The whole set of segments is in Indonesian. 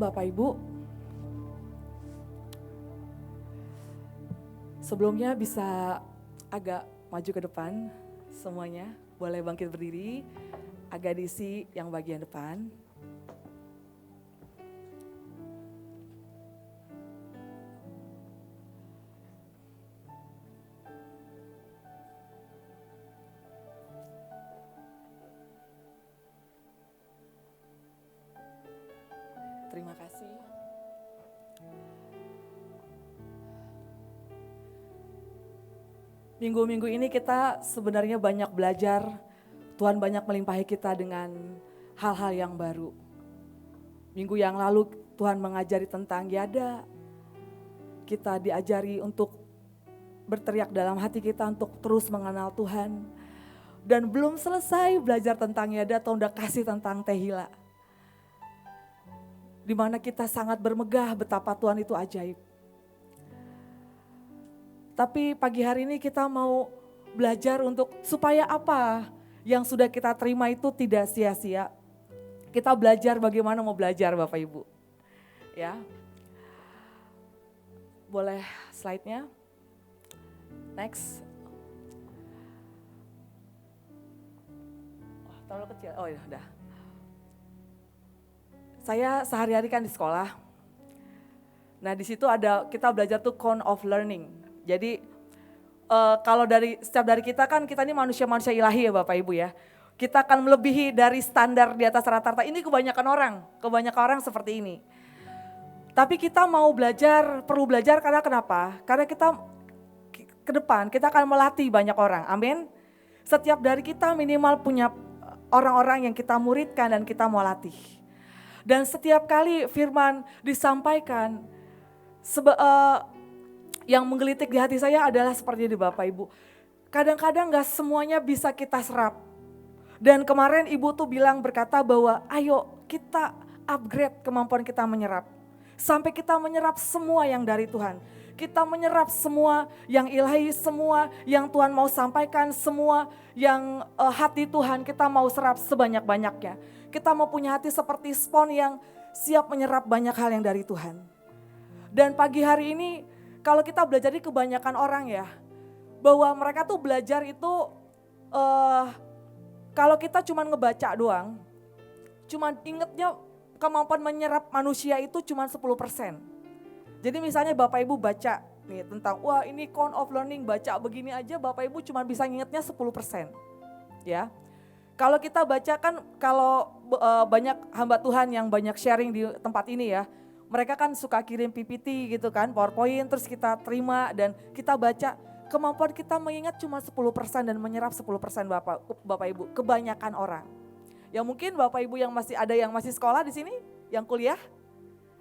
Bapak Ibu. Sebelumnya bisa agak maju ke depan semuanya. Boleh bangkit berdiri, agak diisi yang bagian depan. Terima kasih. Minggu-minggu ini kita sebenarnya banyak belajar, Tuhan banyak melimpahi kita dengan hal-hal yang baru. Minggu yang lalu Tuhan mengajari tentang yada, kita diajari untuk berteriak dalam hati kita untuk terus mengenal Tuhan. Dan belum selesai belajar tentang yada, Tuhan udah kasih tentang tehila. Di mana kita sangat bermegah betapa Tuhan itu ajaib. Tapi pagi hari ini kita mau belajar untuk supaya apa yang sudah kita terima itu tidak sia-sia. Kita belajar bagaimana mau belajar Bapak Ibu. Ya. Boleh slide-nya. Next. Wah, terlalu kecil. Oh ya udah. Saya sehari-hari kan di sekolah. Nah di situ ada kita belajar tuh count of learning. Jadi kalau setiap dari kita kan kita ini manusia-manusia ilahi ya Bapak Ibu ya. Kita akan melebihi dari standar di atas rata-rata. Ini kebanyakan orang seperti ini. Tapi kita mau belajar, perlu belajar karena kenapa? Karena kita ke depan kita akan melatih banyak orang. Amin. Setiap dari kita minimal punya orang-orang yang kita muridkan dan kita mau latih. Dan setiap kali firman disampaikan, yang menggelitik di hati saya adalah seperti ini Bapak Ibu. Kadang-kadang gak semuanya bisa kita serap. Dan kemarin Ibu tuh berkata bahwa ayo kita upgrade kemampuan kita menyerap. Sampai kita menyerap semua yang dari Tuhan. Kita menyerap semua yang ilahi, semua yang Tuhan mau sampaikan, semua yang hati Tuhan kita mau serap sebanyak-banyaknya. Kita mau punya hati seperti spon yang siap menyerap banyak hal yang dari Tuhan. Dan pagi hari ini kalau kita belajar di kebanyakan orang ya, bahwa mereka tuh belajar itu kalau kita cuma ngebaca doang, cuma ingetnya kemampuan menyerap manusia itu cuma 10%. Jadi misalnya Bapak Ibu baca nih tentang wah ini count of learning, baca begini aja Bapak Ibu cuma bisa ngingetnya 10%. Ya. Kalau kita baca kan kalau banyak hamba Tuhan yang banyak sharing di tempat ini ya. Mereka kan suka kirim PPT gitu kan, PowerPoint terus kita terima dan kita baca. Kemampuan kita mengingat cuma 10% dan menyerap 10% Bapak Ibu. Kebanyakan orang. Ya mungkin Bapak Ibu yang masih sekolah di sini, yang kuliah,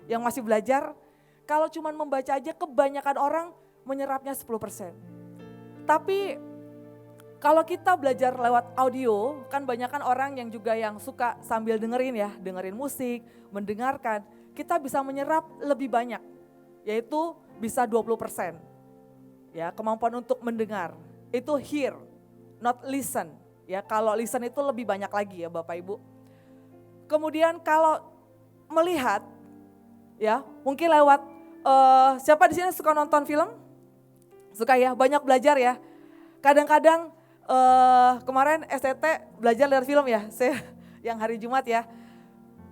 yang masih belajar. Kalau cuma membaca aja kebanyakan orang menyerapnya 10%. Tapi kalau kita belajar lewat audio, kan banyak kan orang yang juga yang suka sambil dengerin musik, mendengarkan. Kita bisa menyerap lebih banyak, yaitu bisa 20%. Ya, kemampuan untuk mendengar, itu hear, not listen. Ya, kalau listen itu lebih banyak lagi ya Bapak Ibu. Kemudian kalau melihat, ya mungkin lewat, siapa di sini suka nonton film? Suka ya, banyak belajar ya. Kadang-kadang kemarin STT belajar lihat film ya, saya yang hari Jumat ya.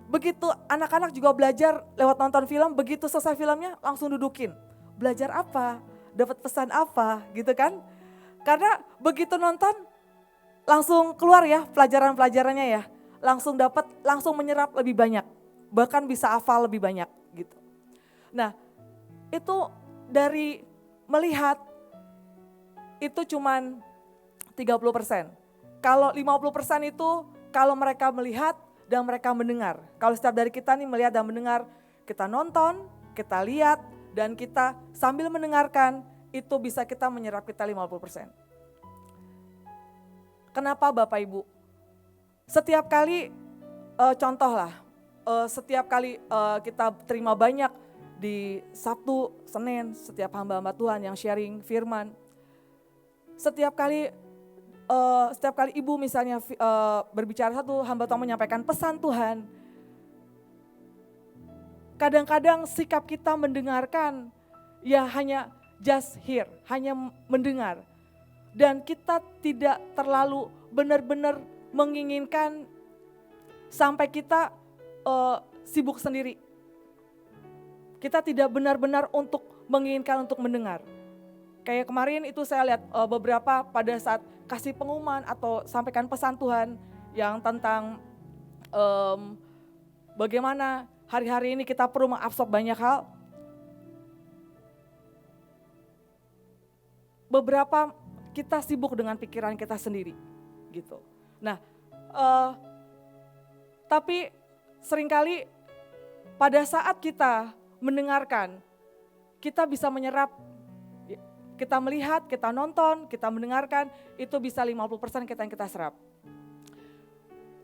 Begitu anak-anak juga belajar lewat nonton film, begitu selesai filmnya langsung dudukin. Belajar apa, dapat pesan apa gitu kan. Karena begitu nonton langsung keluar ya pelajaran-pelajarannya ya. Langsung dapat, langsung menyerap lebih banyak. Bahkan bisa hafal lebih banyak gitu. Nah itu dari melihat itu cuman 30%. Kalau 50% itu kalau mereka melihat dan mereka mendengar. Kalau setiap dari kita nih melihat dan mendengar, kita nonton, kita lihat dan kita sambil mendengarkan itu bisa kita menyerap kita 50%. Kenapa Bapak Ibu? Setiap kali setiap kali kita terima banyak di Sabtu, Senin, setiap hamba-hamba Tuhan yang sharing firman. Setiap kali ibu misalnya berbicara satu hamba Tuhan menyampaikan pesan Tuhan. kadang-kadang sikap kita mendengarkan ya hanya just hear, hanya mendengar. Dan kita tidak terlalu benar-benar menginginkan sampai kita sibuk sendiri. Kita tidak benar-benar untuk menginginkan untuk mendengar. Kayak kemarin itu saya lihat beberapa pada saat kasih pengumuman atau sampaikan pesan Tuhan yang tentang bagaimana hari-hari ini kita perlu mengabsorb banyak hal. Beberapa kita sibuk dengan pikiran kita sendiri gitu. Nah, tapi seringkali pada saat kita mendengarkan, kita bisa menyerap, kita melihat, kita nonton, kita mendengarkan, itu bisa 50% kita yang kita serap.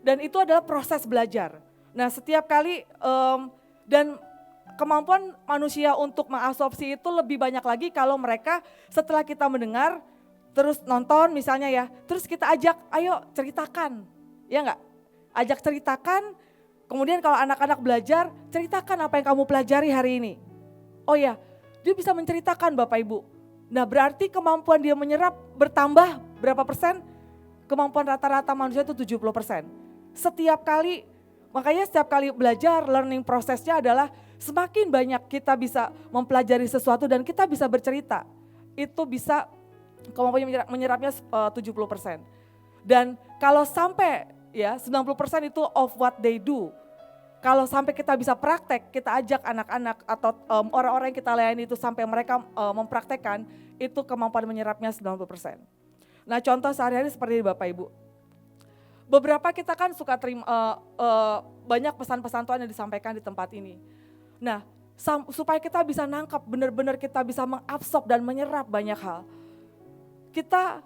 Dan itu adalah proses belajar. Nah setiap kali, dan kemampuan manusia untuk mengabsorpsi itu lebih banyak lagi kalau mereka setelah kita mendengar, terus nonton misalnya ya, terus kita ajak, ayo ceritakan, ya enggak? Ajak ceritakan, kemudian kalau anak-anak belajar, ceritakan apa yang kamu pelajari hari ini. Oh ya, dia bisa menceritakan Bapak Ibu. Nah berarti kemampuan dia menyerap bertambah berapa persen? Kemampuan rata-rata manusia itu 70%. Setiap kali, makanya setiap kali belajar, learning prosesnya adalah semakin banyak kita bisa mempelajari sesuatu dan kita bisa bercerita. Itu bisa kemampuan menyerapnya 70%. Dan kalau sampai ya 90% itu of what they do. Kalau sampai kita bisa praktek, kita ajak anak-anak atau orang-orang yang kita layani itu sampai mereka mempraktekkan, itu kemampuan menyerapnya 90%. Nah contoh sehari-hari seperti ini Bapak Ibu. Beberapa kita kan suka terima banyak pesan-pesan Tuhan yang disampaikan di tempat ini. Nah supaya kita bisa nangkap, benar-benar kita bisa mengabsorb dan menyerap banyak hal. Kita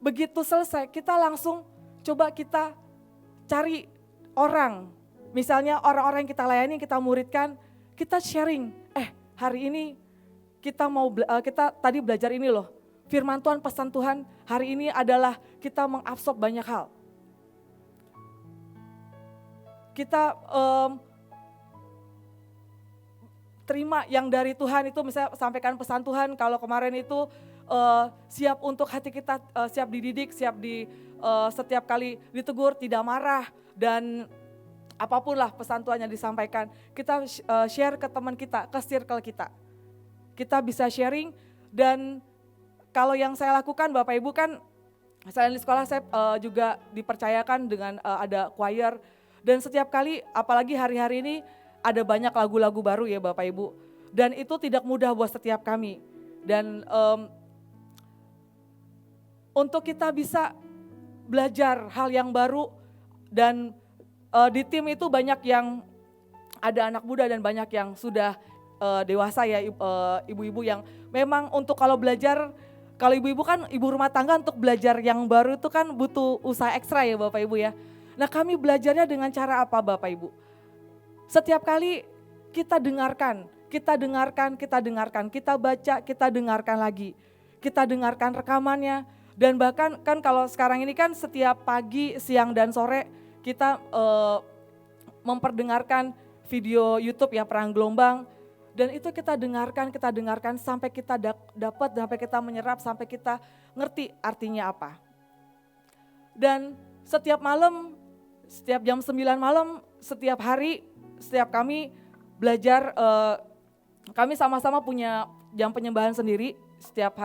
begitu selesai, kita langsung coba kita cari orang, misalnya orang-orang yang kita layani, kita muridkan, kita sharing. Hari ini kita kita tadi belajar ini loh, firman Tuhan, pesan Tuhan hari ini adalah kita mengabsorb banyak hal. Kita terima yang dari Tuhan itu, misalnya sampaikan pesan Tuhan, kalau kemarin itu siap untuk hati kita, siap dididik, siap di setiap kali ditegur, tidak marah, dan apapun lah pesan Tuhan yang disampaikan, kita share ke teman kita, ke circle kita. Kita bisa sharing, dan kalau yang saya lakukan Bapak Ibu kan, selain di sekolah saya juga dipercayakan dengan ada choir, dan setiap kali, apalagi hari-hari ini ada banyak lagu-lagu baru ya Bapak Ibu, dan itu tidak mudah buat setiap kami. Dan untuk kita bisa belajar hal yang baru, dan di tim itu banyak yang ada anak muda dan banyak yang sudah dewasa ya, ibu-ibu yang memang untuk kalau belajar, kalau ibu-ibu kan ibu rumah tangga, untuk belajar yang baru itu kan butuh usaha ekstra ya Bapak Ibu ya. Nah kami belajarnya dengan cara apa Bapak Ibu? Setiap kali kita dengarkan, kita baca, kita dengarkan lagi. Kita dengarkan rekamannya, dan bahkan kan kalau sekarang ini kan setiap pagi, siang dan sore kita memperdengarkan video YouTube ya, Perang Gelombang. Dan itu kita dengarkan sampai kita dapat, sampai kita menyerap, sampai kita ngerti artinya apa. Dan setiap malam, setiap jam 9 malam, setiap hari, setiap kami belajar, kami sama-sama punya jam penyembahan sendiri setiap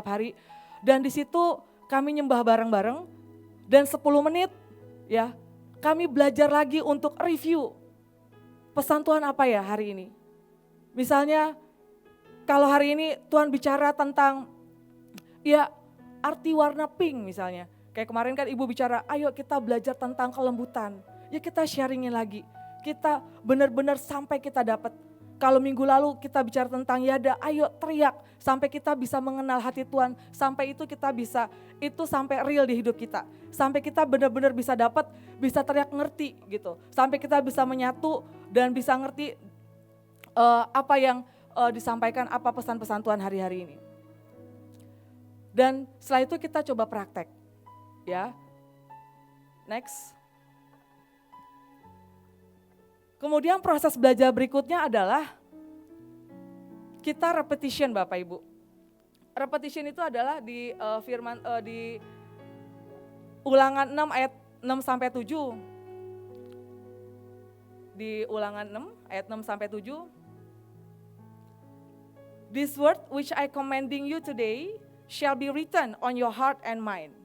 hari. Dan di situ kami nyembah bareng-bareng, dan 10 menit ya kami belajar lagi untuk review pesan Tuhan apa ya hari ini. Misalnya kalau hari ini Tuhan bicara tentang ya arti warna pink misalnya. Kayak kemarin kan Ibu bicara, ayo kita belajar tentang kelembutan. Ya kita sharingin lagi. Kita benar-benar sampai kita dapat. Kalau minggu lalu kita bicara tentang yada, ayo teriak sampai kita bisa mengenal hati Tuhan. Sampai itu kita bisa, itu sampai real di hidup kita. Sampai kita benar-benar bisa dapat, bisa teriak ngerti gitu. Sampai kita bisa menyatu dan bisa ngerti apa yang disampaikan, apa pesan-pesan Tuhan hari-hari ini. Dan setelah itu kita coba praktek. Ya, next. Kemudian proses belajar berikutnya adalah kita repetition Bapak Ibu. Repetition itu adalah di di Ulangan 6 ayat 6 sampai 7. Di Ulangan 6 ayat 6 sampai 7. This word which I commanding you today shall be written on your heart and mind.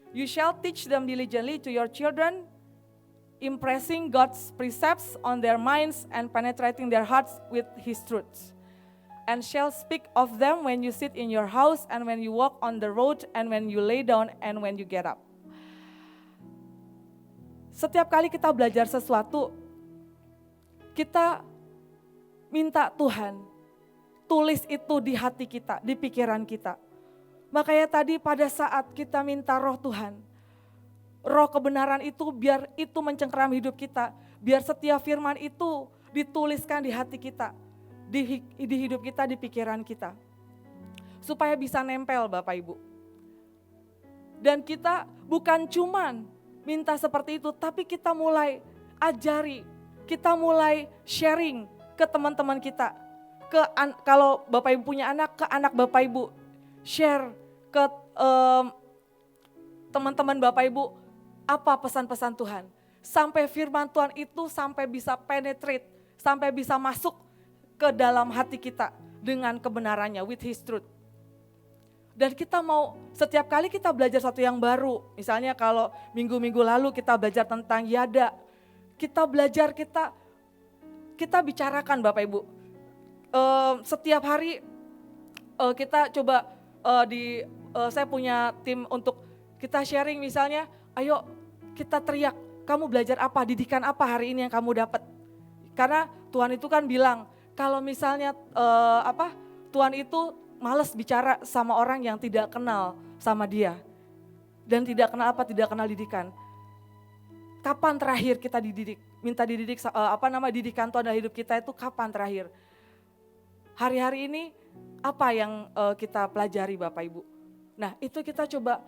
You shall teach them diligently to your children, impressing God's precepts on their minds and penetrating their hearts with his truths. And shall speak of them when you sit in your house and when you walk on the road and when you lay down and when you get up. Setiap kali kita belajar sesuatu, kita minta Tuhan tulis itu di hati kita, di pikiran kita. Makanya tadi pada saat kita minta roh Tuhan, roh kebenaran itu biar itu mencengkeram hidup kita, biar setiap firman itu dituliskan di hati kita, di hidup kita, di pikiran kita. Supaya bisa nempel Bapak Ibu. Dan kita bukan cuman minta seperti itu, tapi kita mulai ajari, kita mulai sharing ke teman-teman kita. Kalau Bapak Ibu punya anak, ke anak Bapak Ibu. Share ke teman-teman Bapak Ibu apa pesan-pesan Tuhan. Sampai firman Tuhan itu sampai bisa penetrate, sampai bisa masuk ke dalam hati kita dengan kebenarannya, with his truth. Dan kita mau setiap kali kita belajar sesuatu yang baru, misalnya kalau minggu-minggu lalu kita belajar tentang yada, kita belajar, kita bicarakan Bapak Ibu. Setiap hari kita coba saya punya tim untuk kita sharing misalnya, ayo kita teriak, kamu belajar apa, didikan apa hari ini yang kamu dapat. Karena Tuhan itu kan bilang, kalau misalnya Tuhan itu malas bicara sama orang yang tidak kenal sama dia. Dan tidak kenal didikan. Kapan terakhir kita dididik? Minta dididik, didikan Tuhan dalam hidup kita itu kapan terakhir? Hari-hari ini apa yang kita pelajari Bapak Ibu? Nah itu kita coba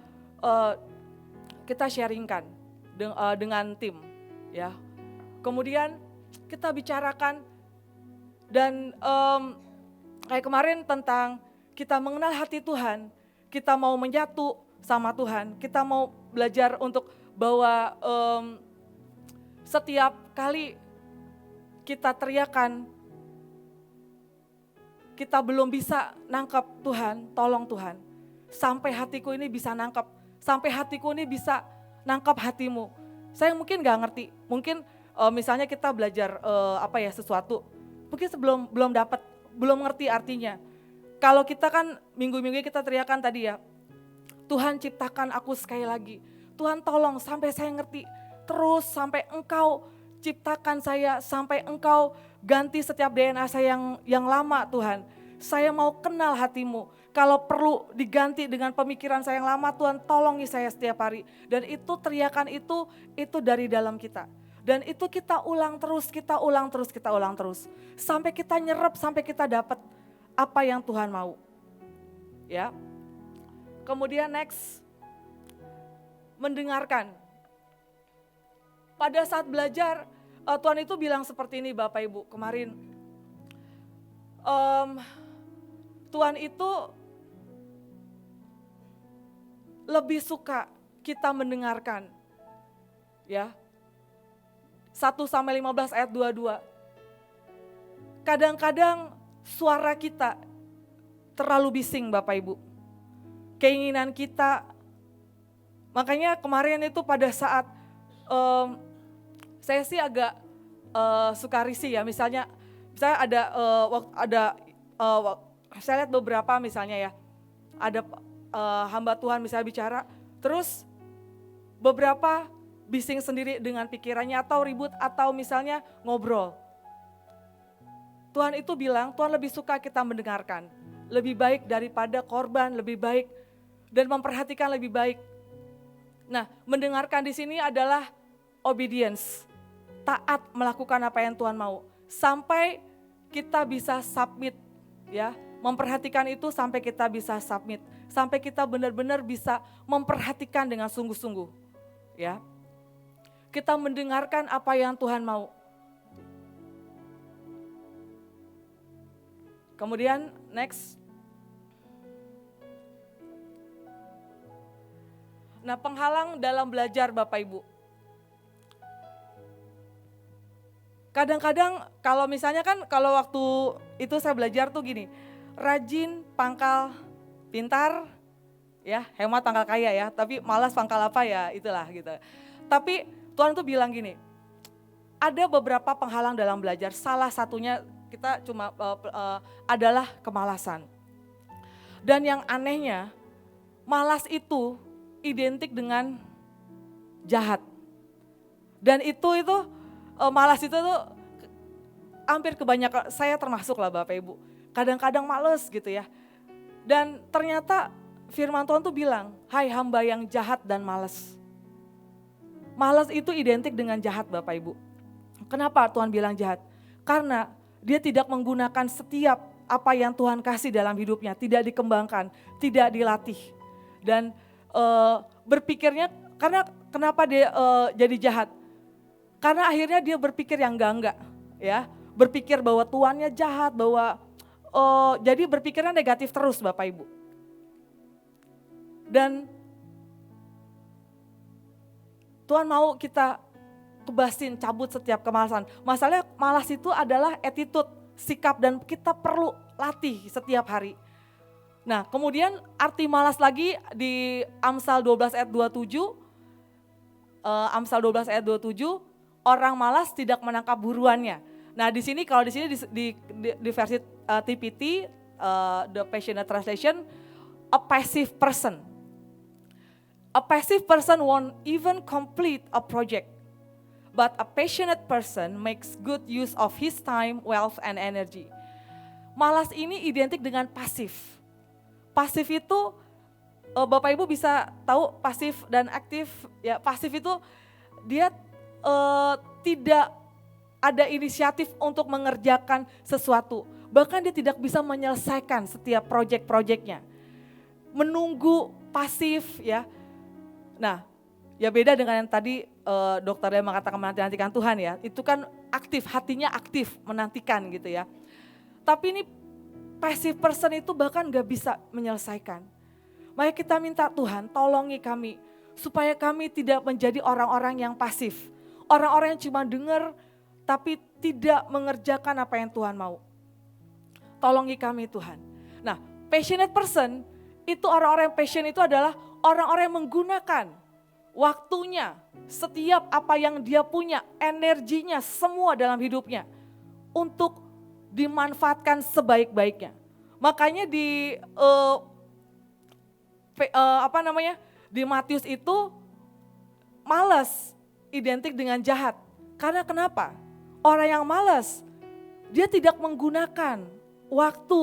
kita sharingkan dengan tim. Ya. Kemudian kita bicarakan dan kayak kemarin tentang kita mengenal hati Tuhan, kita mau menyatu sama Tuhan, kita mau belajar untuk bahwa setiap kali kita teriakan, kita belum bisa nangkap Tuhan, tolong Tuhan. Sampai hatiku ini bisa nangkap, sampai hatiku ini bisa nangkap hatimu. Saya mungkin gak ngerti, mungkin misalnya kita belajar sesuatu, mungkin belum dapat, belum ngerti artinya. Kalau kita kan minggu-minggu kita teriakan tadi ya, Tuhan ciptakan aku sekali lagi. Tuhan tolong sampai saya ngerti, terus sampai engkau ciptakan saya, sampai engkau ganti setiap DNA saya yang lama Tuhan. Saya mau kenal hatimu, kalau perlu diganti dengan pemikiran saya yang lama Tuhan tolongi saya setiap hari. Dan itu teriakan itu dari dalam kita. Dan itu kita ulang terus. Sampai kita nyerap, sampai kita dapat apa yang Tuhan mau. Ya. Kemudian next, mendengarkan. Pada saat belajar, Tuhan itu bilang seperti ini Bapak Ibu kemarin. Tuhan itu lebih suka kita mendengarkan. Ya. 1-15 ayat 22. Kadang-kadang suara kita terlalu bising Bapak Ibu. Keinginan kita, makanya kemarin itu pada saat saya sih agak suka risih ya. Misalnya saya lihat beberapa misalnya ya, ada hamba Tuhan misalnya bicara, terus beberapa bising sendiri dengan pikirannya atau ribut atau misalnya ngobrol. Tuhan itu bilang, Tuhan lebih suka kita mendengarkan. Lebih baik daripada korban, lebih baik dan memperhatikan lebih baik. Nah, mendengarkan di sini adalah obedience. Taat melakukan apa yang Tuhan mau. Sampai kita bisa submit, ya. Memperhatikan itu sampai kita bisa submit. Sampai kita benar-benar bisa memperhatikan dengan sungguh-sungguh. Ya. Kita mendengarkan apa yang Tuhan mau. Kemudian next. Nah, penghalang dalam belajar Bapak Ibu. Kadang-kadang kalau misalnya kan kalau waktu itu saya belajar tuh gini, rajin pangkal pintar, ya hemat pangkal kaya ya, tapi malas pangkal apa ya, itulah gitu. Tapi Tuhan tuh bilang gini, ada beberapa penghalang dalam belajar, salah satunya kita cuma adalah kemalasan. Dan yang anehnya, malas itu identik dengan jahat. Dan itu malas itu tuh hampir kebanyakan, saya termasuk lah Bapak Ibu. Kadang-kadang males gitu ya. Dan ternyata firman Tuhan tuh bilang, hai hamba yang jahat dan malas. Malas itu identik dengan jahat Bapak Ibu. Kenapa Tuhan bilang jahat? Karena dia tidak menggunakan setiap apa yang Tuhan kasih dalam hidupnya, tidak dikembangkan, tidak dilatih. Dan berpikirnya, karena kenapa dia jadi jahat? Karena akhirnya dia berpikir yang enggak, ya, berpikir bahwa tuannya jahat, bahwa jadi berpikirnya negatif terus Bapak Ibu. Dan Tuhan mau kita kebasin, cabut setiap kemalasan. Masalahnya malas itu adalah attitude, sikap, dan kita perlu latih setiap hari. Nah, kemudian arti malas lagi di Amsal 12 ayat 27, Amsal 12 ayat 27, orang malas tidak menangkap buruannya. Nah, di sini kalau di sini di versi TPT, The Passionate Translation, a passive person. A passive person won't even complete a project, but a passionate person makes good use of his time, wealth, and energy. Malas ini identik dengan pasif. Pasif itu, Bapak Ibu bisa tahu pasif dan aktif. Ya, pasif itu dia tidak ada inisiatif untuk mengerjakan sesuatu. Bahkan dia tidak bisa menyelesaikan setiap proyek-proyeknya. Menunggu, pasif ya. Nah, ya beda dengan yang tadi dokter dia mengatakan menanti-nantikan Tuhan ya. Itu kan aktif, hatinya aktif menantikan gitu ya. Tapi ini passive person itu bahkan gak bisa menyelesaikan. Maka kita minta Tuhan tolongi kami supaya kami tidak menjadi orang-orang yang pasif. Orang-orang yang cuma dengar tapi tidak mengerjakan apa yang Tuhan mau. Tolongi kami Tuhan. Nah, passionate person itu orang-orang yang passion itu adalah orang-orang yang menggunakan waktunya, setiap apa yang dia punya, energinya, semua dalam hidupnya untuk dimanfaatkan sebaik-baiknya. Makanya di di Matius itu malas identik dengan jahat. Karena kenapa? Orang yang malas, dia tidak menggunakan waktu,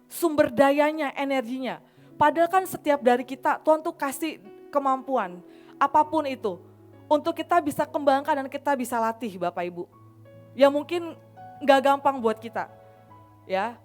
sumber dayanya, energinya. Padahal kan setiap dari kita, Tuhan tuh kasih kemampuan, apapun itu. Untuk kita bisa kembangkan dan kita bisa latih Bapak Ibu. Ya mungkin gak gampang buat kita. Ya,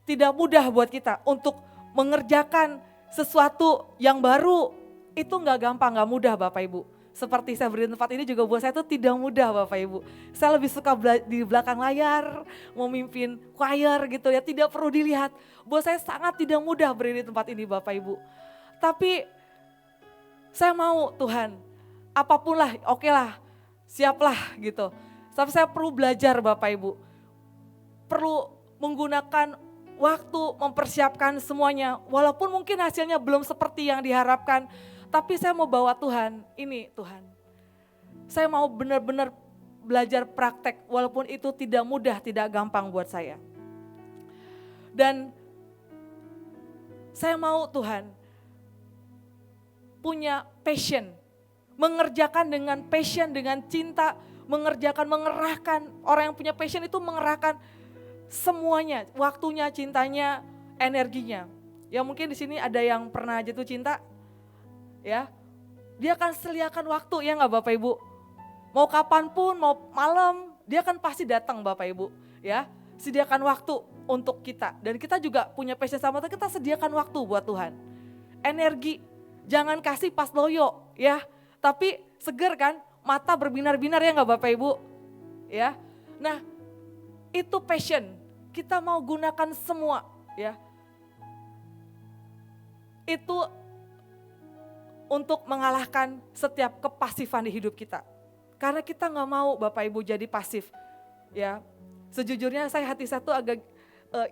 tidak mudah buat kita untuk mengerjakan sesuatu yang baru. Itu gak gampang, gak mudah Bapak Ibu. Seperti saya berdiri di tempat ini juga buat saya itu tidak mudah Bapak Ibu. Saya lebih suka di belakang layar, memimpin choir gitu ya, tidak perlu dilihat. Buat saya sangat tidak mudah berdiri di tempat ini Bapak Ibu. Tapi saya mau Tuhan, apapun lah, oke lah, siaplah gitu. Tapi saya perlu belajar Bapak Ibu. Perlu menggunakan waktu, mempersiapkan semuanya. Walaupun mungkin hasilnya belum seperti yang diharapkan. Tapi saya mau bawa Tuhan, ini Tuhan. Saya mau benar-benar belajar praktek walaupun itu tidak mudah, tidak gampang buat saya. Dan saya mau Tuhan punya passion, mengerjakan dengan passion, dengan cinta, mengerahkan. Orang yang punya passion itu mengerahkan semuanya, waktunya, cintanya, energinya. Ya mungkin di sini ada yang pernah jatuh cinta, ya, dia akan sediakan waktu ya nggak Bapak Ibu. Mau kapanpun, mau malam, dia kan pasti datang Bapak Ibu. Ya, sediakan waktu untuk kita. Dan kita juga punya passion sama Tuhan, kita sediakan waktu buat Tuhan. Energi, jangan kasih pas loyo ya. Tapi seger kan, mata berbinar-binar ya nggak Bapak Ibu. Ya, nah itu passion. Kita mau gunakan semua ya. Itu untuk mengalahkan setiap kepasifan di hidup kita. Karena kita nggak mau Bapak Ibu jadi pasif. Ya, sejujurnya hati saya tuh agak,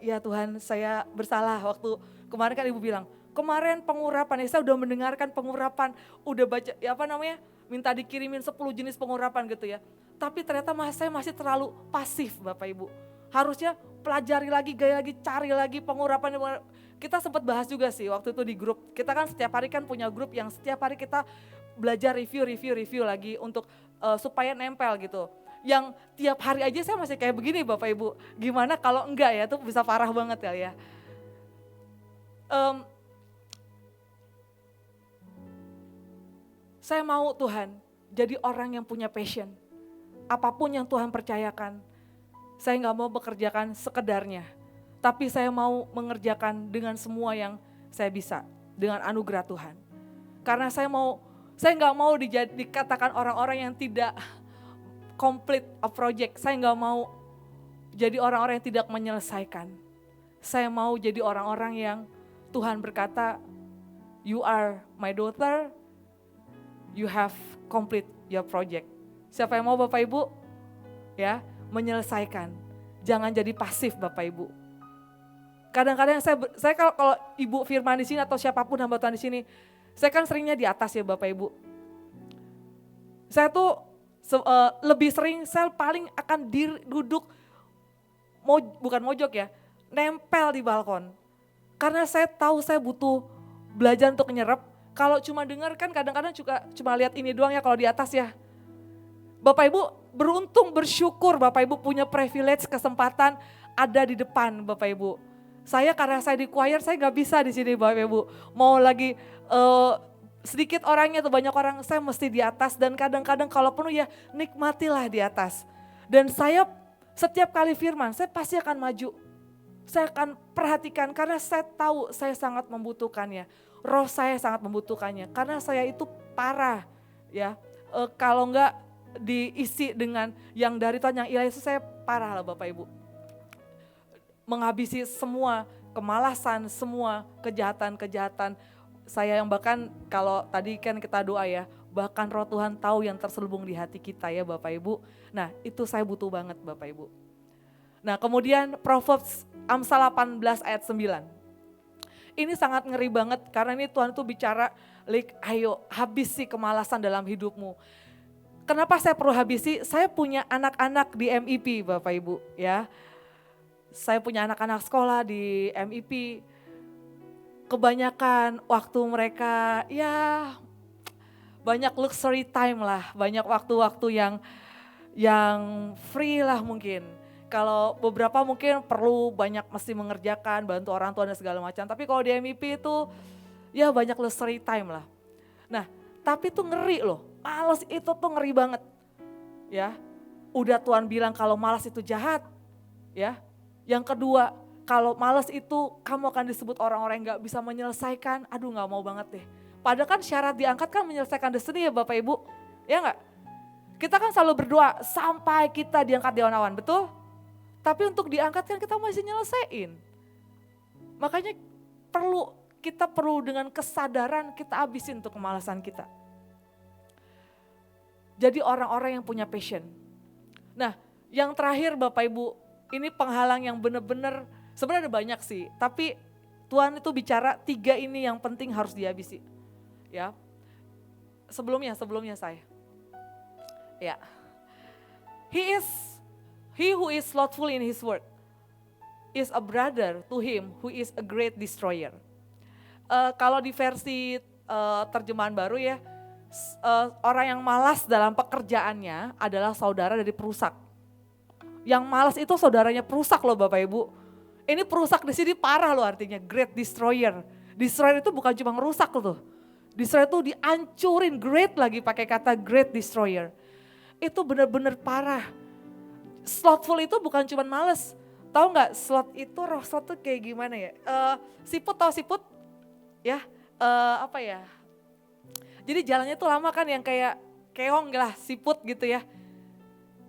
ya Tuhan saya bersalah waktu kemarin kan Ibu bilang, kemarin pengurapan, ya saya udah mendengarkan pengurapan, udah baca, ya apa namanya, minta dikirimin 10 jenis pengurapan gitu ya. Tapi ternyata saya masih terlalu pasif Bapak Ibu. Harusnya pelajari lagi, gaya lagi, cari lagi pengurapan. Kita sempat bahas juga sih waktu itu di grup. Kita kan setiap hari kan punya grup yang setiap hari kita belajar review lagi untuk supaya nempel gitu. Yang tiap hari aja saya masih kayak begini Bapak Ibu. Gimana kalau enggak ya, itu bisa parah banget ya. Saya mau Tuhan jadi orang yang punya passion. Apapun yang Tuhan percayakan, saya nggak mau bekerjakan sekedarnya. Tapi saya mau mengerjakan dengan semua yang saya bisa, dengan anugerah Tuhan. Karena saya nggak mau dikatakan orang-orang yang tidak complete a project. Saya nggak mau jadi orang-orang yang tidak menyelesaikan. Saya mau jadi orang-orang yang Tuhan berkata, you are my daughter, you have complete your project. Siapa yang mau Bapak Ibu? Ya, menyelesaikan. Jangan jadi pasif Bapak Ibu. Kadang-kadang saya kalau Ibu firman di sini atau siapapun hamba Tuhan di sini, saya kan seringnya di atas ya Bapak Ibu. Saya tuh lebih sering, saya paling akan duduk, bukan mojok ya, nempel di balkon. Karena saya tahu saya butuh belajar untuk nyerap. Kalau cuma dengar kan kadang-kadang juga cuma lihat ini doang ya kalau di atas ya. Bapak Ibu beruntung, bersyukur Bapak Ibu punya privilege, kesempatan ada di depan Bapak Ibu. Saya karena saya di choir, saya gak bisa di sini Bapak Ibu. Mau lagi sedikit orangnya atau banyak orang, saya mesti di atas. Dan kadang-kadang kalau penuh ya nikmatilah di atas. Dan saya setiap kali firman, saya pasti akan maju. Saya akan perhatikan karena saya tahu saya sangat membutuhkannya. Roh saya sangat membutuhkannya. Karena saya itu parah ya. Kalau enggak diisi dengan yang dari Tuhan, yang ilahi, saya parah lah Bapak Ibu. Menghabisi semua kemalasan, semua kejahatan-kejahatan. Saya yang bahkan kalau tadi kan kita doa ya, bahkan Roh Tuhan tahu yang terselubung di hati kita ya Bapak Ibu. Nah itu saya butuh banget Bapak Ibu. Nah kemudian Proverbs Amsal 18 ayat 9. Ini sangat ngeri banget karena ini Tuhan tuh bicara, ayo habisi kemalasan dalam hidupmu. Kenapa saya perlu habisi? Saya punya anak-anak di MIP Bapak Ibu ya. Saya punya anak-anak sekolah di MIP, kebanyakan waktu mereka ya banyak luxury time lah, banyak waktu-waktu yang free lah mungkin. Kalau beberapa mungkin perlu banyak mesti mengerjakan, bantu orang tua dan segala macam. Tapi kalau di MIP itu ya banyak luxury time lah. Nah tapi tuh ngeri loh, malas itu tuh ngeri banget. Ya, udah Tuhan bilang kalau malas itu jahat ya. Yang kedua, kalau malas itu kamu akan disebut orang-orang yang gak bisa menyelesaikan. Aduh gak mau banget deh. Padahal kan syarat diangkat kan menyelesaikan destiny ya Bapak Ibu. Ya gak? Kita kan selalu berdoa sampai kita diangkat di awan-awan, betul? Tapi untuk diangkat kan kita masih nyelesain. Makanya kita perlu dengan kesadaran kita habisin untuk kemalasan kita. Jadi orang-orang yang punya passion. Nah yang terakhir Bapak Ibu, ini penghalang yang benar-benar, sebenarnya ada banyak sih, tapi Tuhan itu bicara 3 ini yang penting harus dihabisi. Ya. Sebelumnya saya. Ya. He who is slothful in his work is a brother to him who is a great destroyer. Kalau di versi terjemahan baru ya, orang yang malas dalam pekerjaannya adalah saudara dari perusak. Yang malas itu saudaranya perusak loh Bapak Ibu. Ini perusak di sini parah loh artinya, great destroyer. Destroyer itu bukan cuma ngerusak loh. Destroyer itu dihancurin, great lagi pakai kata great destroyer. Itu benar-benar parah. Slothful itu bukan cuma males. Tahu nggak sloth itu, roh sloth itu kayak gimana ya? Siput, tahu siput? Ya, apa ya? Jadi jalannya tuh lama kan yang kayak keong lah, siput gitu ya.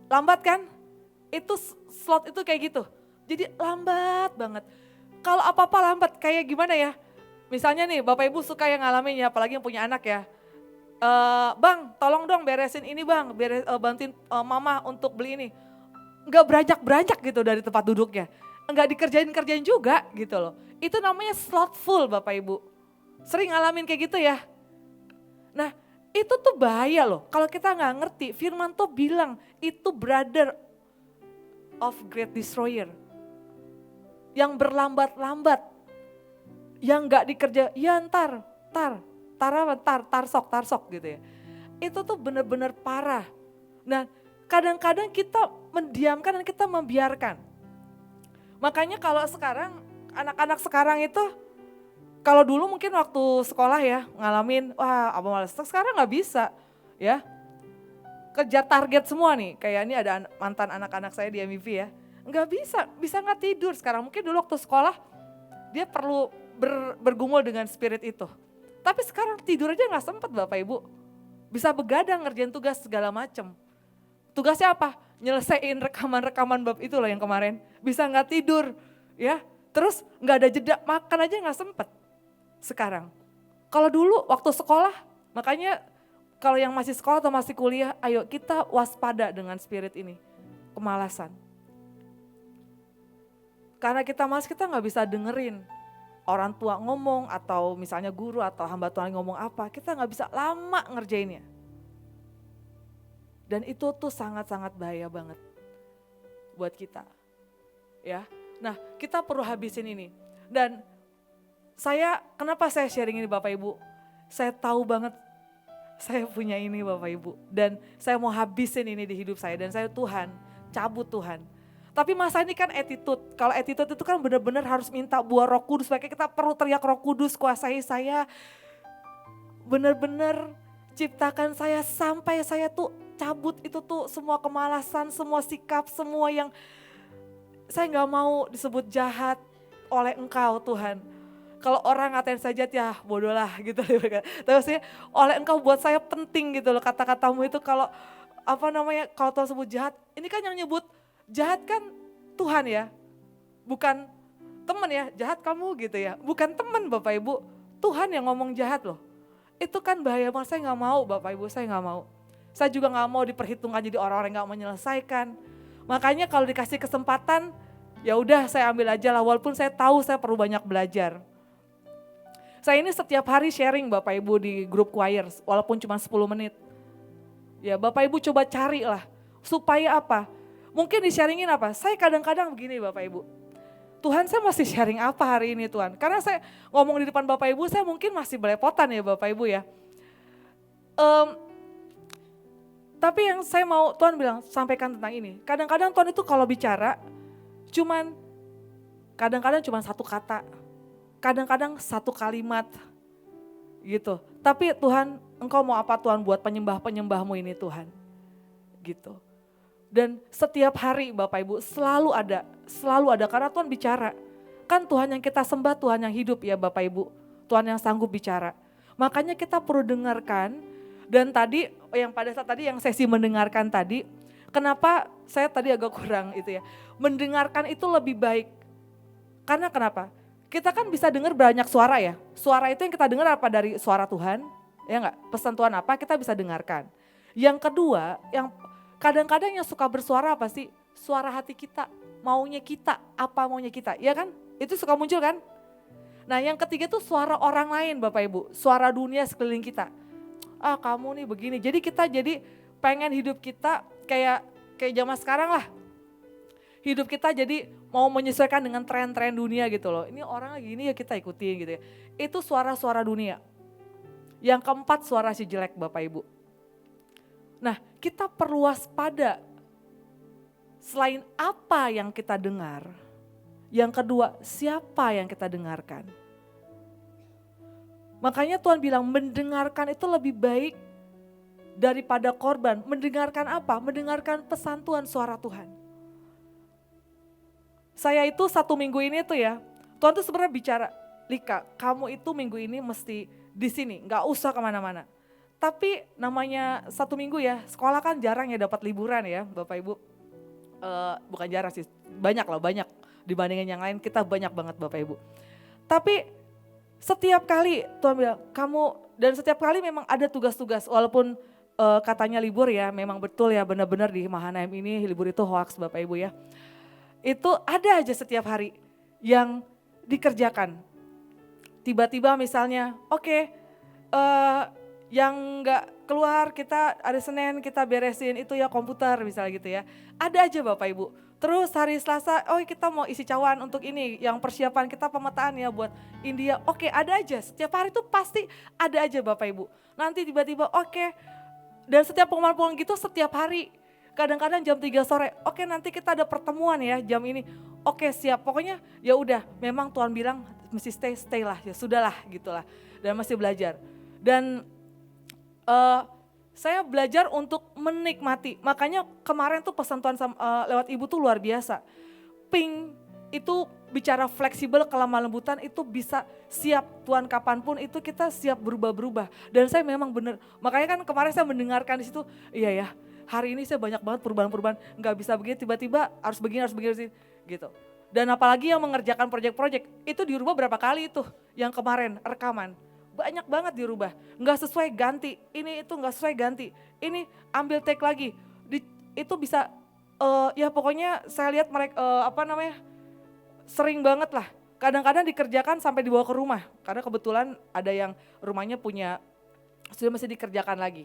Lambat kan? Itu sloth itu kayak gitu. Jadi lambat banget. Kalau apa-apa lambat, kayak gimana ya? Misalnya nih Bapak Ibu suka yang ngalamin ya, apalagi yang punya anak ya. Bang tolong dong beresin ini bang, bantuin mama untuk beli ini. Enggak beranjak-beranjak gitu dari tempat duduknya. Enggak dikerjain-kerjain juga gitu loh. Itu namanya slothful Bapak Ibu. Sering ngalamin kayak gitu ya. Nah itu tuh bahaya loh. Kalau kita nggak ngerti, firman tuh bilang itu brother of great destroyer. Yang berlambat-lambat. Yang nggak dikerja, ya tarsok gitu ya. Itu tuh benar-benar parah. Nah kadang-kadang kita mendiamkan dan kita membiarkan. Makanya kalau sekarang, anak-anak sekarang itu, kalau dulu mungkin waktu sekolah ya ngalamin, wah apa malas, sekarang nggak bisa ya. Kejar target semua nih, kayak ini ada mantan anak-anak saya di MIV ya. Nggak bisa nggak tidur sekarang. Mungkin dulu waktu sekolah dia perlu bergumul dengan spirit itu. Tapi sekarang tidur aja nggak sempet Bapak Ibu. Bisa begadang ngerjain tugas segala macem. Tugasnya apa? Nyelesain rekaman-rekaman bab itu loh yang kemarin. Bisa nggak tidur ya. Terus nggak ada jeda, makan aja nggak sempet sekarang. Kalau dulu waktu sekolah, makanya kalau yang masih sekolah atau masih kuliah, ayo kita waspada dengan spirit ini. Kemalasan. Karena kita malas, kita nggak bisa dengerin orang tua ngomong atau misalnya guru atau hamba Tuhan ngomong apa, kita nggak bisa lama ngerjainnya. Dan itu tuh sangat-sangat bahaya banget buat kita. Ya. Nah, kita perlu habisin ini. Dan kenapa saya sharing ini Bapak Ibu? Saya tahu banget saya punya ini Bapak Ibu. Dan saya mau habisin ini di hidup saya. Dan saya Tuhan, cabut Tuhan. Tapi masa ini kan attitude. Kalau attitude itu kan benar-benar harus minta buah Roh Kudus. Makanya kita perlu teriak Roh Kudus, kuasai saya. Benar-benar ciptakan saya sampai saya tuh cabut itu tuh semua kemalasan, semua sikap, semua yang saya gak mau disebut jahat oleh Engkau Tuhan. Kalau orang ngatain saya jahat ya bodohlah gitu. Tapi oleh Engkau buat saya penting gitu loh kata-katamu itu kalau kalau Tuhan sebut jahat. Ini kan yang nyebut jahat kan Tuhan ya, bukan teman ya, jahat kamu gitu ya. Bukan teman Bapak Ibu, Tuhan yang ngomong jahat loh. Itu kan bahaya banget, saya gak mau Bapak Ibu, saya gak mau. Saya juga gak mau diperhitungkan jadi orang-orang yang gak menyelesaikan. Makanya kalau dikasih kesempatan, ya udah saya ambil aja lah, walaupun saya tahu saya perlu banyak belajar. Saya ini setiap hari sharing Bapak Ibu di grup choir, walaupun cuma 10 menit. Ya Bapak Ibu coba carilah, supaya apa? Mungkin di-sharingin apa? Saya kadang-kadang begini Bapak Ibu. Tuhan saya masih sharing apa hari ini Tuhan? Karena saya ngomong di depan Bapak Ibu, saya mungkin masih belepotan ya Bapak Ibu ya. Tapi yang saya mau Tuhan bilang, sampaikan tentang ini. Kadang-kadang Tuhan itu kalau bicara, kadang-kadang cuma satu kata. Kadang-kadang satu kalimat gitu. Tapi Tuhan, Engkau mau apa Tuhan buat penyembah-penyembahmu ini Tuhan. Gitu. Dan setiap hari Bapak Ibu selalu ada karena Tuhan bicara. Kan Tuhan yang kita sembah, Tuhan yang hidup ya Bapak Ibu. Tuhan yang sanggup bicara. Makanya kita perlu dengarkan. Dan tadi pada saat tadi yang sesi mendengarkan tadi, kenapa saya tadi agak kurang itu ya. Mendengarkan itu lebih baik. Karena kenapa? Kita kan bisa dengar banyak suara ya. Suara itu yang kita dengar apa dari suara Tuhan? Ya enggak? Pesan Tuhan apa kita bisa dengarkan. Yang kedua, yang kadang-kadang yang suka bersuara apa sih? Suara hati kita, maunya kita, apa maunya kita, ya kan? Itu suka muncul kan? Nah yang ketiga tuh suara orang lain Bapak Ibu, suara dunia sekeliling kita. Ah kamu nih begini, jadi kita pengen hidup kita kayak zaman sekarang lah. Hidup kita jadi mau menyesuaikan dengan tren-tren dunia gitu loh. Ini orang lagi ini ya kita ikutin gitu ya. Itu suara-suara dunia. Yang keempat suara si jelek Bapak Ibu. Nah kita perlu waspada. Selain apa yang kita dengar, yang kedua siapa yang kita dengarkan. Makanya Tuhan bilang mendengarkan itu lebih baik daripada korban. Mendengarkan apa? Mendengarkan pesan Tuhan, suara Tuhan. Saya itu 1 minggu ini tuh ya, Tuhan tuh sebenarnya bicara, Lika kamu itu minggu ini mesti di sini, gak usah kemana-mana. Tapi namanya 1 minggu ya, sekolah kan jarang ya dapat liburan ya Bapak Ibu. Bukan jarang sih, banyak. Dibandingin yang lain kita banyak banget Bapak Ibu. Tapi setiap kali Tuhan bilang dan setiap kali memang ada tugas-tugas walaupun katanya libur ya, memang betul ya benar-benar di Mahanaim ini libur itu hoax Bapak Ibu ya. Itu ada aja setiap hari yang dikerjakan. Tiba-tiba misalnya yang nggak keluar kita hari Senin kita beresin itu ya komputer misalnya gitu ya. Ada aja Bapak Ibu. Terus hari Selasa, kita mau isi cawan untuk ini, yang persiapan kita pemetaan ya buat India. Ada aja, setiap hari itu pasti ada aja Bapak Ibu. Nanti tiba-tiba dan setiap pengumuman gitu setiap hari. Kadang-kadang jam 3 sore, nanti kita ada pertemuan ya jam ini. Siap, pokoknya ya udah memang Tuhan bilang mesti stay lah, ya sudahlah gitulah. Dan masih belajar. Dan saya belajar untuk menikmati, makanya kemarin tuh pesan Tuhan lewat ibu tuh luar biasa. Pink itu bicara fleksibel, kelemah lembutan itu bisa siap Tuhan kapanpun itu kita siap berubah-berubah. Dan saya memang benar, makanya kan kemarin saya mendengarkan di situ, iya ya hari ini saya banyak banget perubahan-perubahan, nggak bisa begini tiba-tiba harus begini gitu. Dan apalagi yang mengerjakan proyek-proyek itu dirubah berapa kali itu yang kemarin rekaman. Banyak banget dirubah, nggak sesuai ganti, ini itu nggak sesuai ganti, ini ambil take lagi, itu bisa ya pokoknya saya lihat mereka sering banget lah, kadang-kadang dikerjakan sampai dibawa ke rumah, karena kebetulan ada yang rumahnya punya, sudah mesti dikerjakan lagi,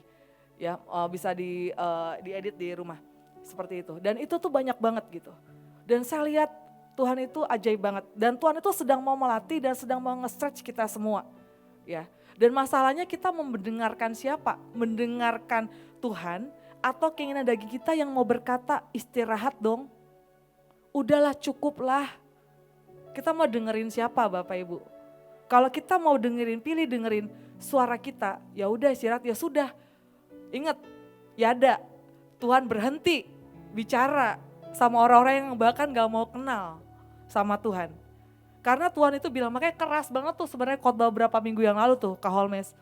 ya bisa diedit di rumah, seperti itu, dan itu tuh banyak banget gitu, dan saya lihat Tuhan itu ajaib banget, dan Tuhan itu sedang mau melatih dan sedang mau nge-stretch kita semua. Ya, dan masalahnya kita mendengarkan siapa? Mendengarkan Tuhan atau keinginan daging kita yang mau berkata istirahat dong. Udahlah cukuplah. Kita mau dengerin siapa Bapak Ibu? Kalau kita mau pilih dengerin suara kita, ya udah istirahat ya sudah. Ingat, ya ada Tuhan berhenti bicara sama orang-orang yang bahkan gak mau kenal sama Tuhan. Karena Tuhan itu bilang, makanya keras banget tuh sebenarnya khotbah beberapa minggu yang lalu tuh Kak Holmes.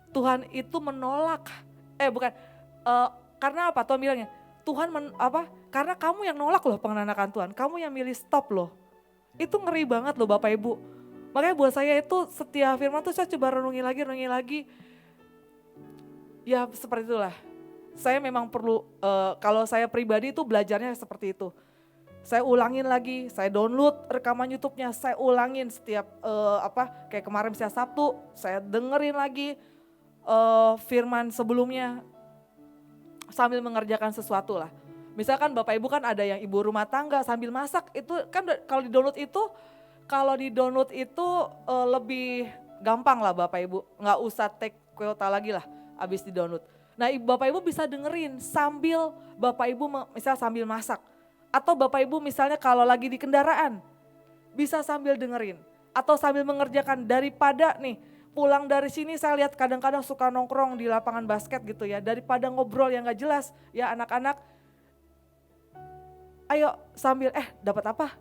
Tuhan itu menolak, karena apa Tuhan bilangnya? Karena kamu yang nolak loh pengenakan Tuhan, kamu yang milih stop loh. Itu ngeri banget loh Bapak Ibu. Makanya buat saya itu setiap firman tuh saya coba renungi lagi. Ya seperti itulah. Saya memang perlu, kalau saya pribadi itu belajarnya seperti itu. Saya ulangin lagi, saya download rekaman YouTube-nya, saya ulangin setiap kayak kemarin misalnya Sabtu, saya dengerin lagi firman sebelumnya sambil mengerjakan sesuatu lah. Misalkan Bapak Ibu kan ada yang ibu rumah tangga sambil masak, itu kan kalau di download itu lebih gampang lah Bapak Ibu, nggak usah take kuota lagi lah abis di download. Nah Bapak Ibu bisa dengerin sambil Bapak Ibu misalnya sambil masak. Atau Bapak Ibu misalnya kalau lagi di kendaraan, bisa sambil dengerin. Atau sambil mengerjakan daripada nih pulang dari sini saya lihat kadang-kadang suka nongkrong di lapangan basket gitu ya. Daripada ngobrol yang gak jelas ya anak-anak. Ayo sambil dapat apa?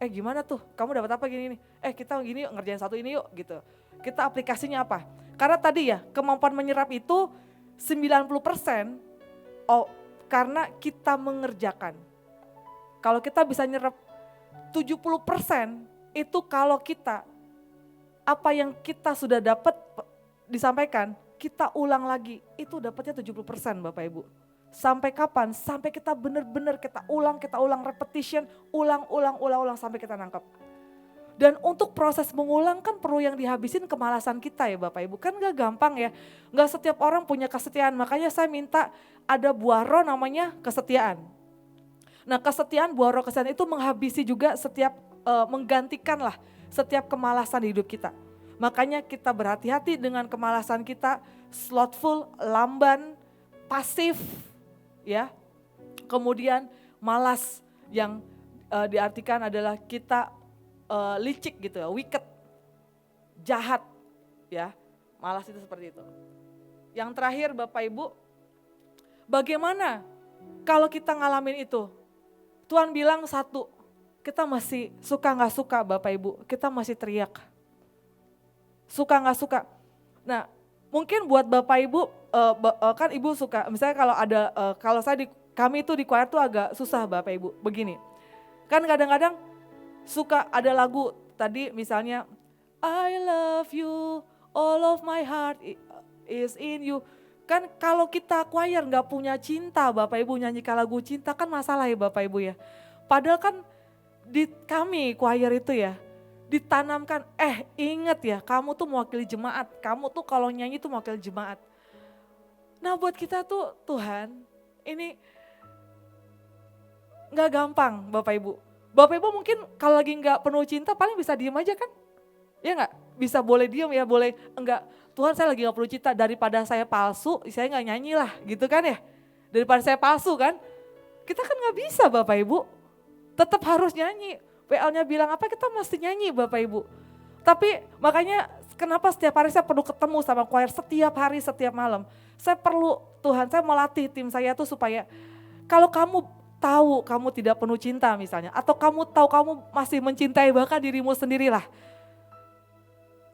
Gimana tuh kamu dapat apa gini nih? Kita gini yuk ngerjain satu ini yuk gitu. Kita aplikasinya apa? Karena tadi ya kemampuan menyerap itu 90% karena kita mengerjakan. Kalau kita bisa nyerap 70% itu kalau kita apa yang kita sudah dapat disampaikan, kita ulang lagi. Itu dapatnya 70% Bapak Ibu. Sampai kapan? Sampai kita benar-benar kita ulang repetition, ulang sampai kita nangkap. Dan untuk proses mengulang kan perlu yang dihabisin kemalasan kita ya Bapak Ibu. Kan gak gampang ya, gak setiap orang punya kesetiaan. Makanya saya minta ada buah roh namanya kesetiaan. Nah kesetiaan, buah roh kesetiaan itu menghabisi juga menggantikan lah setiap kemalasan di hidup kita. Makanya kita berhati-hati dengan kemalasan kita, slothful, lamban, pasif ya. Kemudian malas yang diartikan adalah kita licik gitu ya, wicked, jahat ya, malas itu seperti itu. Yang terakhir Bapak Ibu, bagaimana kalau kita ngalamin itu? Tuhan bilang satu, kita masih suka gak suka Bapak Ibu, kita masih teriak. Suka gak suka. Nah mungkin buat Bapak Ibu, kan Ibu suka, misalnya kalau kami itu di choir tuh agak susah Bapak Ibu, begini. Kan kadang-kadang suka ada lagu tadi misalnya, I love you, all of my heart is in you. Kan kalau kita choir nggak punya cinta, Bapak Ibu nyanyikan lagu cinta kan masalah ya Bapak Ibu ya. Padahal kan di kami choir itu ya, ditanamkan, ingat ya kamu tuh mewakili jemaat, kamu tuh kalau nyanyi tuh mewakili jemaat. Nah buat kita tuh Tuhan, ini gak gampang Bapak Ibu. Bapak Ibu mungkin kalau lagi gak penuh cinta paling bisa diem aja kan? Ya gak? Bisa boleh diem ya, boleh enggak. Tuhan saya lagi gak perlu cinta, daripada saya palsu, saya gak nyanyi lah gitu kan ya. Daripada saya palsu kan, kita kan gak bisa Bapak Ibu. Tetap harus nyanyi. PL-nya bilang apa kita mesti nyanyi Bapak Ibu. Tapi makanya kenapa setiap hari saya perlu ketemu sama choir setiap hari, setiap malam. Saya perlu Tuhan, saya melatih tim saya tuh supaya kalau kamu tahu kamu tidak penuh cinta misalnya. Atau kamu tahu kamu masih mencintai bahkan dirimu sendirilah.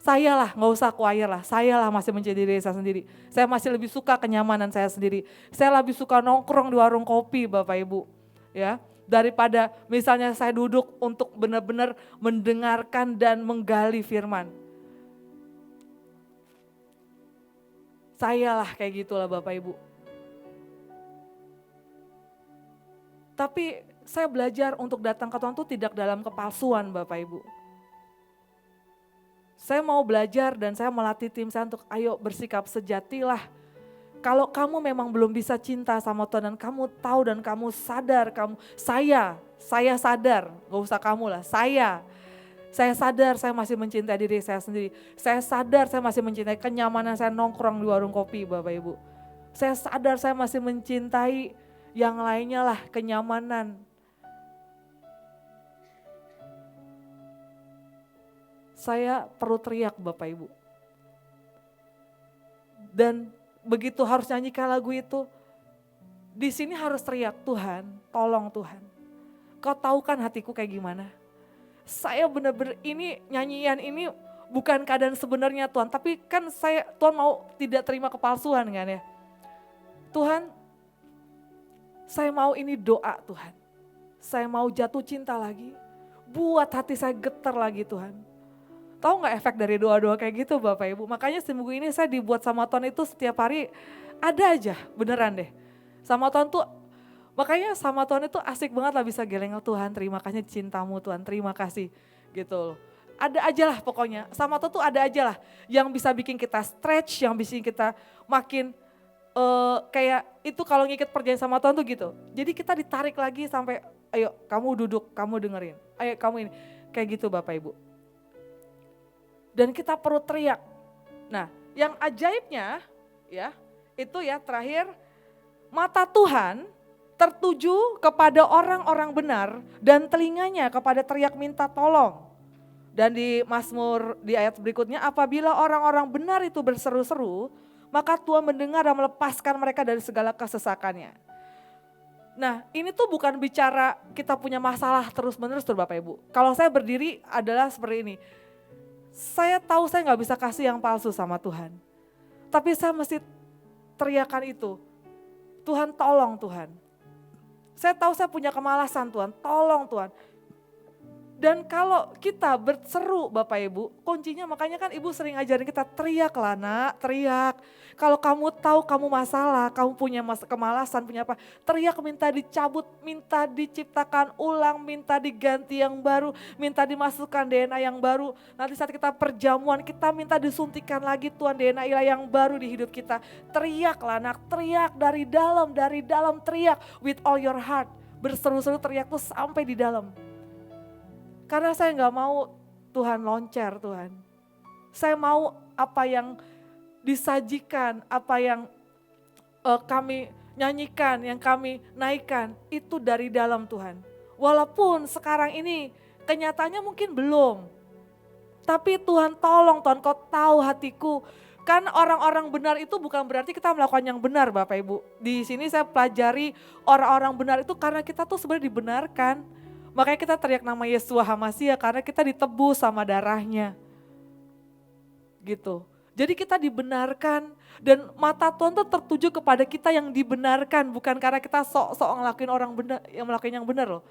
Saya lah, gak usah choir lah, saya lah masih mencintai diri saya sendiri. Saya masih lebih suka kenyamanan saya sendiri. Saya lebih suka nongkrong di warung kopi Bapak Ibu. Ya. Daripada misalnya saya duduk untuk benar-benar mendengarkan dan menggali firman. Saya lah kayak gitulah Bapak Ibu. Tapi saya belajar untuk datang ke Tuhan itu tidak dalam kepalsuan Bapak Ibu. Saya mau belajar dan saya melatih tim saya untuk ayo bersikap sejatilah. Kalau kamu memang belum bisa cinta sama Tuhan dan kamu tahu dan kamu sadar, saya sadar, gak usah kamu lah, saya sadar saya masih mencintai diri saya sendiri. Saya sadar saya masih mencintai kenyamanan saya nongkrong di warung kopi Bapak Ibu. Saya sadar saya masih mencintai yang lainnya lah, kenyamanan. Saya perlu teriak Bapak Ibu. Dan begitu harus nyanyikan lagu itu, di sini harus teriak, Tuhan, tolong Tuhan. Kau tahu kan hatiku kayak gimana? Saya benar-benar ini nyanyian ini bukan keadaan sebenarnya Tuhan, tapi kan Tuhan mau tidak terima kepalsuan kan ya. Tuhan, saya mau ini doa Tuhan. Saya mau jatuh cinta lagi, buat hati saya getar lagi Tuhan. Tahu gak efek dari doa-doa kayak gitu Bapak Ibu? Makanya seminggu ini saya dibuat sama Tuhan itu setiap hari ada aja, beneran deh. Sama Tuhan tuh, makanya sama Tuhan itu asik banget lah bisa geleng, Tuhan terima kasih cintamu Tuhan, terima kasih gitu loh. Ada aja lah pokoknya, sama Tuhan tuh ada aja lah yang bisa bikin kita stretch, yang bikin kita makin kayak itu kalau ngikut perjanjian sama Tuhan tuh gitu. Jadi kita ditarik lagi sampai ayo kamu duduk, kamu dengerin, ayo kamu ini. Kayak gitu Bapak Ibu. Dan kita perlu teriak. Nah, yang ajaibnya ya, itu ya terakhir, mata Tuhan tertuju kepada orang-orang benar dan telinganya kepada teriak minta tolong. Dan di Mazmur di ayat berikutnya, apabila orang-orang benar itu berseru-seru, maka Tuhan mendengar dan melepaskan mereka dari segala kesesakannya. Nah, ini tuh bukan bicara kita punya masalah terus-menerus tuh Bapak Ibu. Kalau saya berdiri adalah seperti ini. Saya tahu saya gak bisa kasih yang palsu sama Tuhan. Tapi saya mesti teriakan itu. Tuhan tolong Tuhan. Saya tahu saya punya kemalasan Tuhan, tolong Tuhan. Dan kalau kita berseru Bapak Ibu, kuncinya makanya kan Ibu sering ajarin kita teriaklah nak, teriak. Kalau kamu tahu kamu masalah, kamu punya kemalasan, punya apa, teriak minta dicabut, minta diciptakan ulang, minta diganti yang baru, minta dimasukkan DNA yang baru. Nanti saat kita perjamuan kita minta disuntikan lagi Tuhan DNA ilahi yang baru di hidup kita. Teriaklah nak, teriak dari dalam teriak with all your heart. Berseru-seru teriak tuh sampai di dalam. Karena saya gak mau Tuhan loncer Tuhan. Saya mau apa yang disajikan, apa yang kami nyanyikan, yang kami naikkan itu dari dalam Tuhan. Walaupun sekarang ini kenyataannya mungkin belum. Tapi Tuhan tolong Tuhan kau tahu hatiku. Kan orang-orang benar itu bukan berarti kita melakukan yang benar Bapak Ibu. Di sini saya pelajari orang-orang benar itu karena kita tuh sebenarnya dibenarkan. Makanya kita teriak nama Yeshua HaMashiach karena kita ditebus sama darahnya. Gitu. Jadi kita dibenarkan dan mata Tuhan tuh tertuju kepada kita yang dibenarkan. Bukan karena kita sok-sok ngelakuin orang benar, yang melakukan yang benar loh.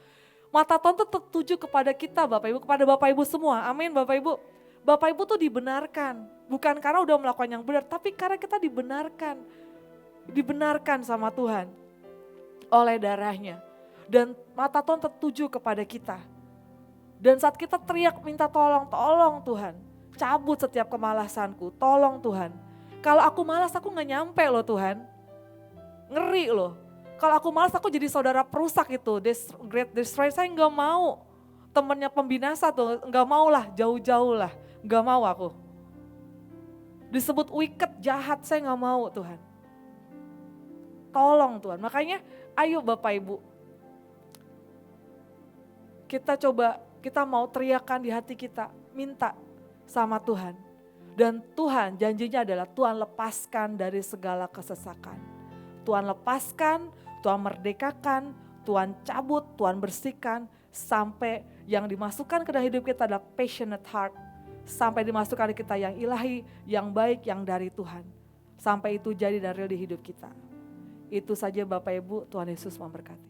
Mata Tuhan tuh tertuju kepada kita Bapak Ibu, kepada Bapak Ibu semua. Amin Bapak Ibu. Bapak Ibu tuh dibenarkan. Bukan karena udah melakukan yang benar, tapi karena kita dibenarkan. Dibenarkan sama Tuhan oleh darahnya. Dan mata Tuhan tertuju kepada kita. Dan saat kita teriak minta tolong, tolong Tuhan. Cabut setiap kemalasanku, tolong Tuhan. Kalau aku malas aku gak nyampe loh Tuhan. Ngeri loh. Kalau aku malas aku jadi saudara perusak itu, great destroyer, saya gak mau. Temennya pembinasa tuh, gak mau lah, jauh-jauh lah. Gak mau aku. Disebut wicked, jahat, saya gak mau Tuhan. Tolong Tuhan, makanya ayo Bapak Ibu. Kita mau teriakan di hati kita, minta sama Tuhan. Dan Tuhan janjinya adalah Tuhan lepaskan dari segala kesesakan. Tuhan lepaskan, Tuhan merdekakan, Tuhan cabut, Tuhan bersihkan. Sampai yang dimasukkan ke dalam hidup kita adalah passionate heart. Sampai dimasukkan di kita yang ilahi, yang baik, yang dari Tuhan. Sampai itu jadi dari di hidup kita. Itu saja Bapak Ibu, Tuhan Yesus memberkati.